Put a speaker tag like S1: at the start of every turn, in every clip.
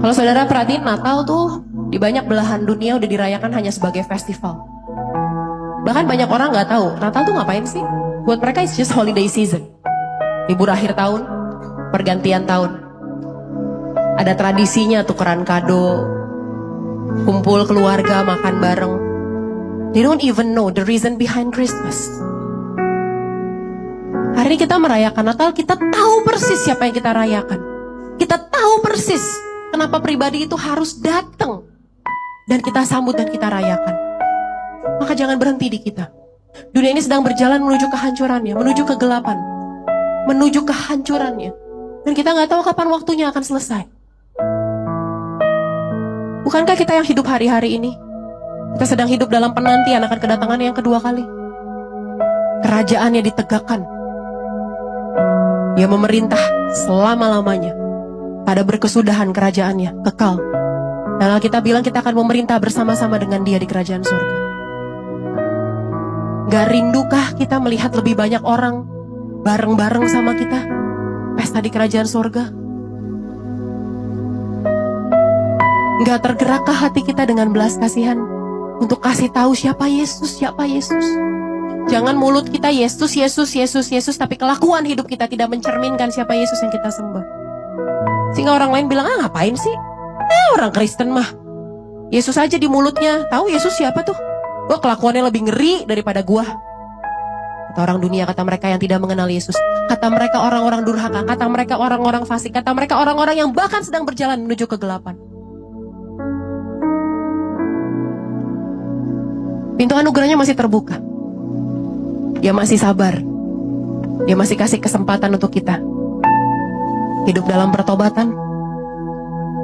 S1: Kalau saudara perhatiin, Natal tuh di banyak belahan dunia udah dirayakan hanya sebagai festival. Bahkan banyak orang nggak tahu Natal tuh ngapain sih. Buat mereka it's just holiday season, libur akhir tahun, pergantian tahun. Ada tradisinya tukeran kado, kumpul keluarga, makan bareng. They don't even know the reason behind Christmas. Hari ini kita merayakan Natal, kita tahu persis siapa yang kita rayakan. Kita tahu persis kenapa pribadi itu harus datang dan kita sambut dan kita rayakan. Maka jangan berhenti di kita. Dunia ini sedang berjalan menuju kehancurannya, menuju kegelapan, menuju kehancurannya. Dan kita nggak tahu kapan waktunya akan selesai. Bukankah kita yang hidup hari-hari ini, kita sedang hidup dalam penantian akan kedatangan yang kedua kali. Kerajaannya ditegakkan. Dia memerintah selama-lamanya. Pada berkesudahan kerajaannya, kekal. Dan Alkitab bilang kita akan memerintah bersama-sama dengan dia di kerajaan surga. Gak rindukah kita melihat lebih banyak orang bareng-bareng sama kita pesta di kerajaan surga? Gak tergerakkah hati kita dengan belas kasihan untuk kasih tahu siapa Yesus, siapa Yesus? Jangan mulut kita Yesus, Yesus, Yesus, Yesus, tapi kelakuan hidup kita tidak mencerminkan siapa Yesus yang kita sembah. Sehingga orang lain bilang, ngapain sih? Orang Kristen mah Yesus aja di mulutnya. Tahu Yesus siapa tuh? Wah, kelakuannya lebih ngeri daripada gua. Kata orang dunia, kata mereka yang tidak mengenal Yesus, kata mereka orang-orang durhaka, kata mereka orang-orang fasik, kata mereka orang-orang yang bahkan sedang berjalan menuju kegelapan. Pintu anugerahnya masih terbuka. Dia masih sabar. Dia masih kasih kesempatan untuk kita hidup dalam pertobatan,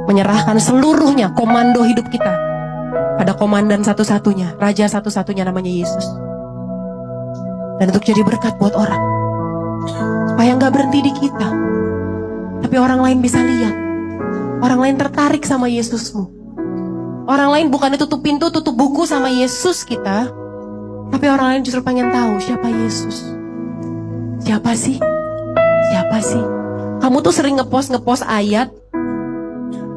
S1: menyerahkan seluruhnya komando hidup kita pada komandan satu-satunya, raja satu-satunya namanya Yesus. Dan untuk jadi berkat buat orang, supaya gak berhenti di kita, tapi orang lain bisa lihat, orang lain tertarik sama Yesusmu. Orang lain bukan tutup pintu, tutup buku sama Yesus kita, tapi orang lain justru pengen tahu siapa Yesus. Siapa sih? Siapa sih? Kamu tuh sering ngepost ayat,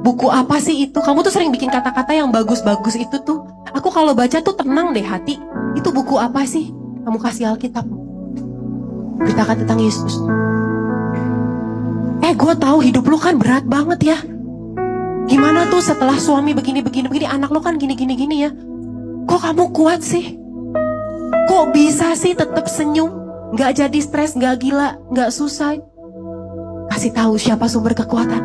S1: buku apa sih itu? Kamu tuh sering bikin kata-kata yang bagus-bagus itu tuh. Aku kalau baca tuh tenang deh hati. Itu buku apa sih? Kamu kasih Alkitab. Beritakan tentang Yesus. Gue tahu hidup lu kan berat banget ya. Gimana tuh setelah suami begini, anak lu kan gini ya. Kok kamu kuat sih? Kok bisa sih tetap senyum? Gak jadi stres, gak gila, gak susah. Kasih tahu siapa sumber kekuatan.